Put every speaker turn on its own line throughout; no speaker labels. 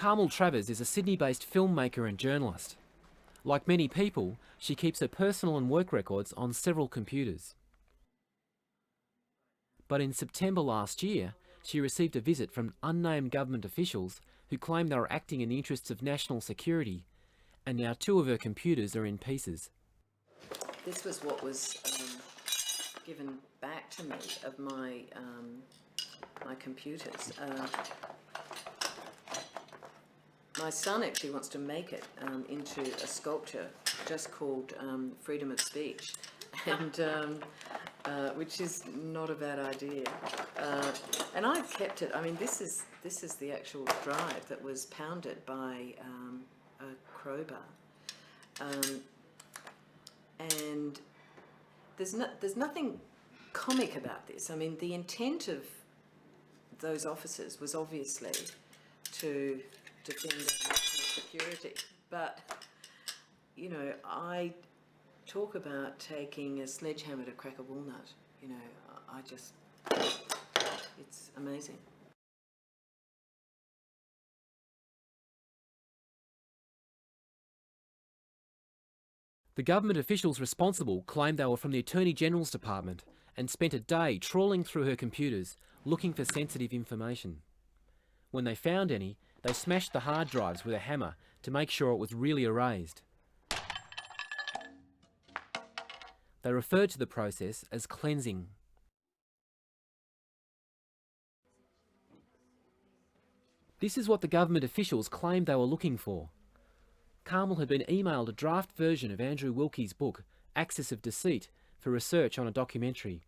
Carmel Travers is a Sydney-based filmmaker and journalist. Like many people, she keeps her personal and work records on several computers. But in September last year, she received a visit from unnamed government officials who claimed they were acting in the interests of national security, and now 2 of her computers are in pieces.
This was what was given back to me of my my computers. My son actually wants to make it into a sculpture just called Freedom of Speech, and which is not a bad idea. And I kept it. I mean, this is the actual drive that was pounded by a crowbar, and there's nothing comic about this. I mean, the intent of those officers was obviously to defend their national security, but you know, I talk about taking a sledgehammer to crack a walnut. You know, it's amazing.
The government officials responsible claimed they were from the Attorney General's Department and spent a day trawling through her computers looking for sensitive information. When they found any, they smashed the hard drives with a hammer to make sure it was really erased. They referred to the process as cleansing. This is what the government officials claimed they were looking for. Carmel had been emailed a draft version of Andrew Wilkie's book, Axis of Deceit, for research on a documentary.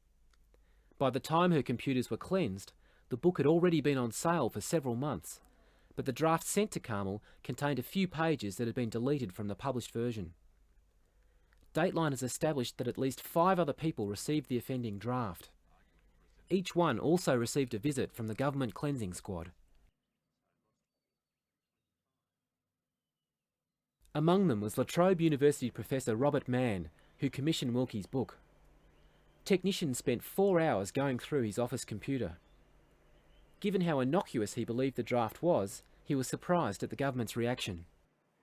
By the time her computers were cleansed, the book had already been on sale for several months, but the draft sent to Carmel contained a few pages that had been deleted from the published version. Dateline has established that at least 5 other people received the offending draft. Each one also received a visit from the government cleansing squad. Among them was La Trobe University professor Robert Mann, who commissioned Wilkie's book. Technicians spent 4 hours going through his office computer. Given how innocuous he believed the draft was, he was surprised at the government's reaction.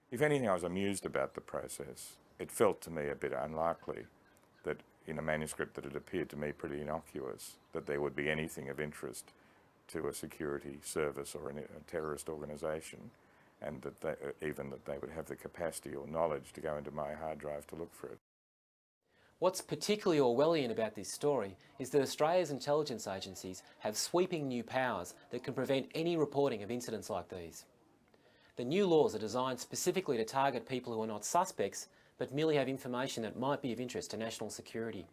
If anything, I was amused about the process. It felt to me a bit unlikely that in a manuscript that had appeared to me pretty innocuous, that there would be anything of interest to a security service or a terrorist organisation, and that they would have the capacity or knowledge to go into my hard drive to look for it.
What's particularly Orwellian about this story is that Australia's intelligence agencies have sweeping new powers that can prevent any reporting of incidents like these. The new laws are designed specifically to target people who are not suspects, but merely have information that might be of interest to national security.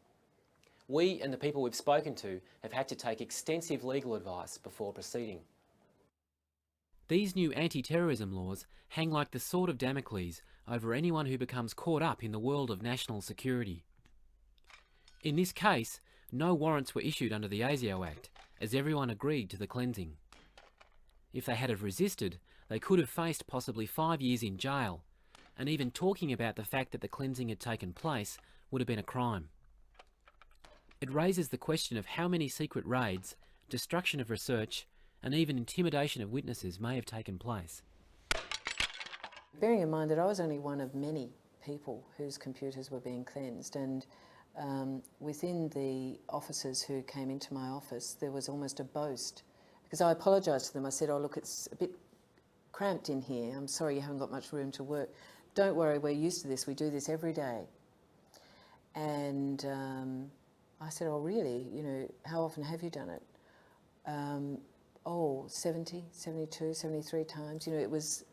We and the people we've spoken to have had to take extensive legal advice before proceeding. These new anti-terrorism laws hang like the sword of Damocles over anyone who becomes caught up in the world of national security. In this case, no warrants were issued under the ASIO Act, as everyone agreed to the cleansing. If they had have resisted, they could have faced possibly 5 years in jail, and even talking about the fact that the cleansing had taken place would have been a crime. It raises the question of how many secret raids, destruction of research, and even intimidation of witnesses may have taken place.
Bearing in mind that I was only one of many people whose computers were being cleansed, and within the officers who came into my office, there was almost a boast. Because I apologised to them. I said, "Oh, look, it's a bit cramped in here. I'm sorry you haven't got much room to work. Don't worry, we're used to this. We do this every day." And I said, "Oh, really? You know, how often have you done it?" 70, 72, 73 times. You know, it was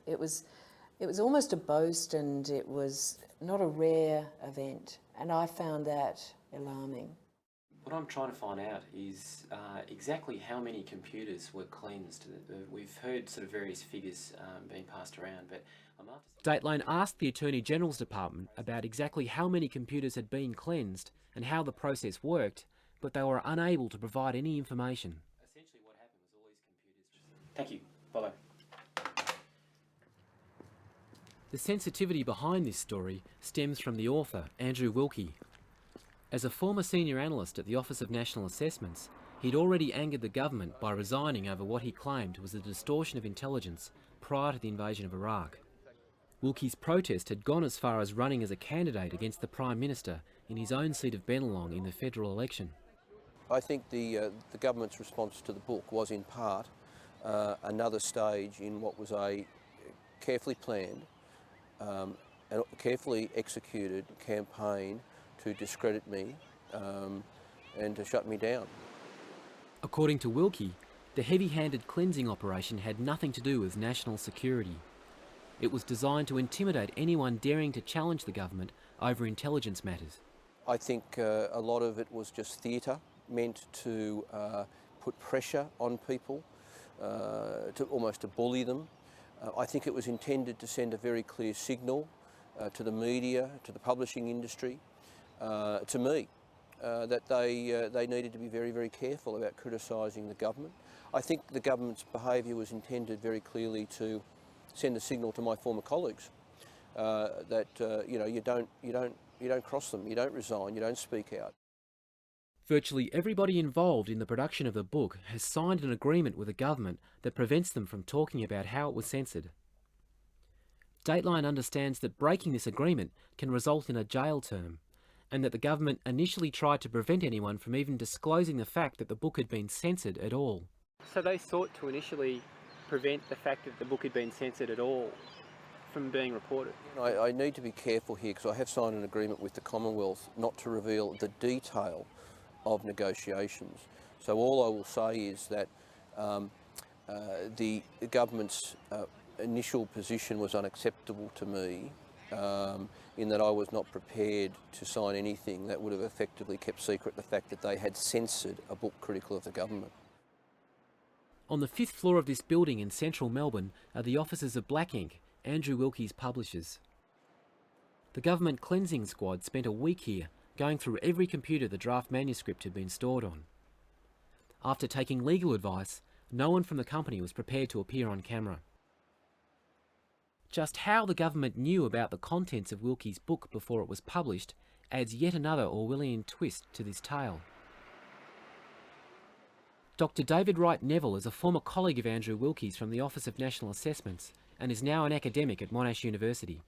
almost a boast, and it was not a rare event. And I found that alarming.
What I'm trying to find out is exactly how many computers were cleansed. We've heard sort of various figures being passed around, but I'm after... Dateline asked the Attorney General's Department about exactly how many computers had been cleansed and how the process worked, but they were unable to provide any information. Essentially what happened was all these computers... Thank you. Bye-bye. The sensitivity behind this story stems from the author, Andrew Wilkie. As a former senior analyst at the Office of National Assessments, He'd already angered the government by resigning over what he claimed was a distortion of intelligence prior to the invasion of Iraq. Wilkie's protest had gone as far as running as a candidate against the Prime Minister in his own seat of Bennelong in the federal election.
I think the government's response to the book was in part another stage in what was a carefully planned and carefully executed campaign to discredit me and to shut me down.
According to Wilkie, the heavy-handed cleansing operation had nothing to do with national security. It was designed to intimidate anyone daring to challenge the government over intelligence matters.
I think a lot of it was just theatre, meant to put pressure on people, almost to bully them. I think it was intended to send a very clear signal to the media, to the publishing industry, to me, that they needed to be very, very careful about criticising the government. I think the government's behaviour was intended very clearly to send a signal to my former colleagues that you don't cross them, you don't resign, you don't speak out.
Virtually everybody involved in the production of the book has signed an agreement with the government that prevents them from talking about how it was censored. Dateline understands that breaking this agreement can result in a jail term, and that the government initially tried to prevent anyone from even disclosing the fact that the book had been censored at all.
So they sought to initially prevent the fact that the book had been censored at all from being reported?
I need to be careful here because I have signed an agreement with the Commonwealth not to reveal the detail of negotiations. So all I will say is that the government's initial position was unacceptable to me in that I was not prepared to sign anything that would have effectively kept secret the fact that they had censored a book critical of the government.
On the 5th floor of this building in central Melbourne are the offices of Black Ink, Andrew Wilkie's publishers. The government cleansing squad spent a week here going through every computer the draft manuscript had been stored on. After taking legal advice, no one from the company was prepared to appear on camera. Just how the government knew about the contents of Wilkie's book before it was published adds yet another Orwellian twist to this tale. Dr. David Wright-Neville is a former colleague of Andrew Wilkie's from the Office of National Assessments and is now an academic at Monash University.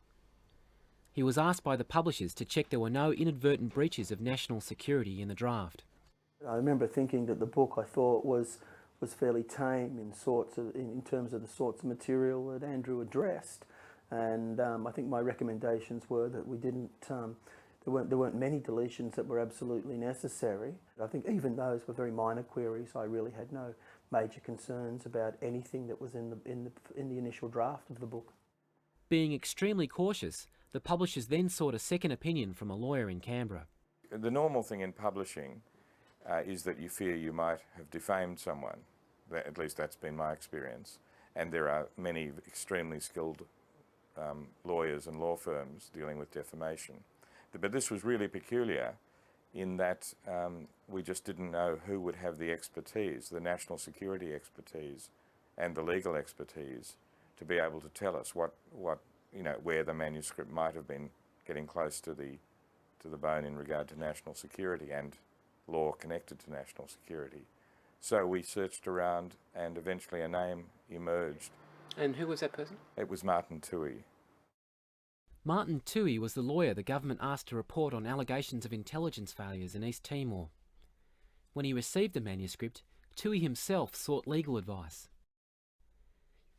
He was asked by the publishers to check there were no inadvertent breaches of national security in the draft.
I remember thinking that the book I thought was fairly tame in terms of the sorts of material that Andrew addressed, and I think my recommendations were that we didn't. There weren't many deletions that were absolutely necessary. I think even those were very minor queries. I really had no major concerns about anything that was in the initial draft of the book.
Being extremely cautious, the publishers then sought a second opinion from a lawyer in Canberra.
The normal thing in publishing is that you fear you might have defamed someone. At least that's been my experience. And there are many extremely skilled lawyers and law firms dealing with defamation. But this was really peculiar in that we just didn't know who would have the expertise, the national security expertise and the legal expertise to be able to tell us where the manuscript might have been getting close to the bone in regard to national security and law connected to national security. So we searched around and eventually a name emerged.
And who was that person?
It was Martin Toohey.
Martin Toohey was the lawyer the government asked to report on allegations of intelligence failures in East Timor. When he received the manuscript, Toohey himself sought legal advice.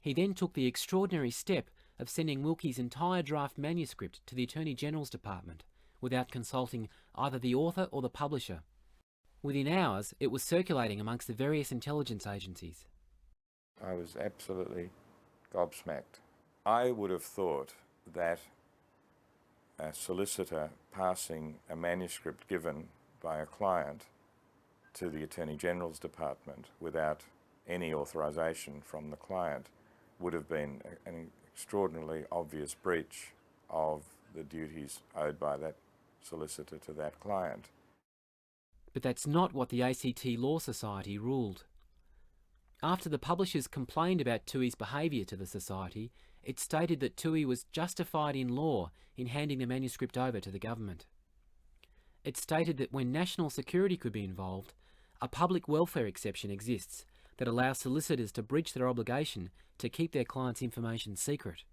He then took the extraordinary step of sending Wilkie's entire draft manuscript to the Attorney General's Department without consulting either the author or the publisher. Within hours, it was circulating amongst the various intelligence agencies.
I was absolutely gobsmacked. I would have thought that a solicitor passing a manuscript given by a client to the Attorney General's Department without any authorisation from the client would have been an extraordinarily obvious breach of the duties owed by that solicitor to that client.
But that's not what the ACT Law Society ruled. After the publishers complained about Toohey's behaviour to the Society, it stated that Toohey was justified in law in handing the manuscript over to the government. It stated that when national security could be involved, a public welfare exception exists that allows solicitors to breach their obligation to keep their clients' information secret.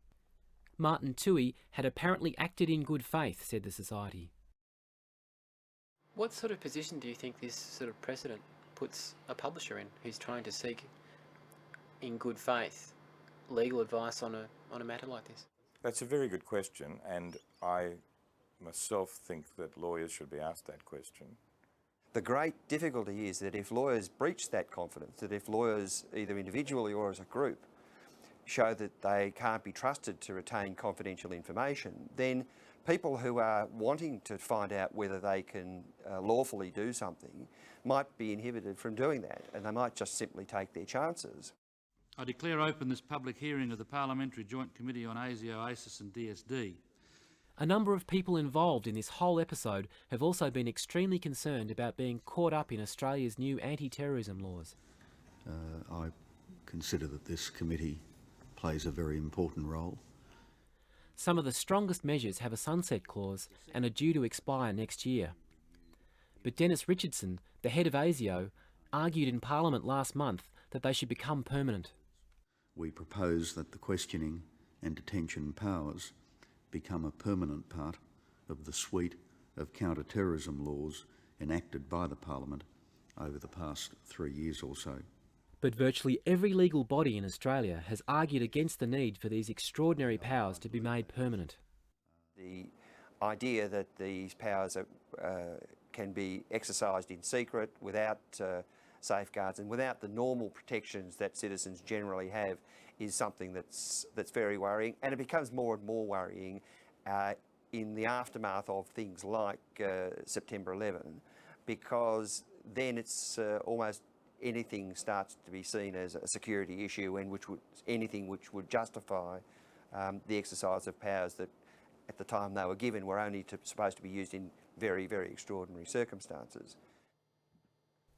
Martin Toohey had apparently acted in good faith, said the Society.
What sort of position do you think this sort of precedent puts a publisher in who's trying to seek, in good faith, legal advice on a matter like this?
That's a very good question, and I myself think that lawyers should be asked that question.
The great difficulty is that if lawyers breach that confidence, that if lawyers, either individually or as a group, show that they can't be trusted to retain confidential information, then people who are wanting to find out whether they can lawfully do something might be inhibited from doing that, and they might just simply take their chances.
I declare open this public hearing of the Parliamentary Joint Committee on ASIO, ACIS and DSD.
A number of people involved in this whole episode have also been extremely concerned about being caught up in Australia's new anti-terrorism laws.
I consider that this committee plays a very important role.
Some of the strongest measures have a sunset clause and are due to expire next year. But Dennis Richardson, the head of ASIO, argued in Parliament last month that they should become permanent.
We propose that the questioning and detention powers become a permanent part of the suite of counter-terrorism laws enacted by the Parliament over the past 3 years or so.
But virtually every legal body in Australia has argued against the need for these extraordinary powers to be made permanent.
The idea that these powers can be exercised in secret without safeguards and without the normal protections that citizens generally have is something that's very worrying, and it becomes more and more worrying in the aftermath of things like September 11, because then it's almost anything starts to be seen as a security issue, and anything which would justify the exercise of powers that at the time they were given were only supposed to be used in very, very extraordinary circumstances.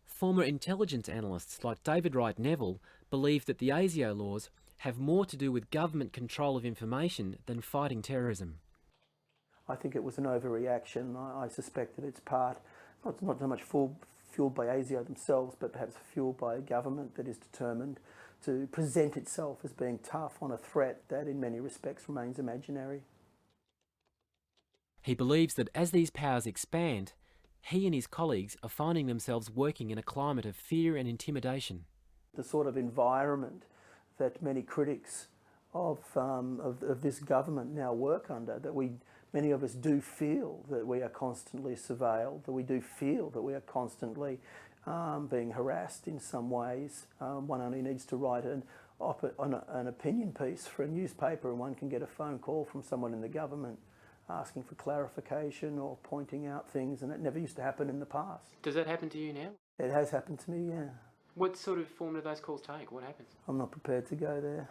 Former intelligence analysts like David Wright-Neville believe that the ASIO laws have more to do with government control of information than fighting terrorism.
I think it was an overreaction. I suspect that it's part, not so much fueled by ASIO themselves, but perhaps fueled by a government that is determined to present itself as being tough on a threat that in many respects remains imaginary.
He believes that as these powers expand, he and his colleagues are finding themselves working in a climate of fear and intimidation.
The sort of environment that many critics of this government now work under, that many of us do feel that we are constantly surveilled, that we do feel that we are constantly being harassed in some ways. One only needs to write an opinion piece for a newspaper and one can get a phone call from someone in the government asking for clarification or pointing out things, and that never used to happen in the past.
Does that happen to you now?
It has happened to me, yeah.
What sort of form do those calls take? What happens?
I'm not prepared to go there.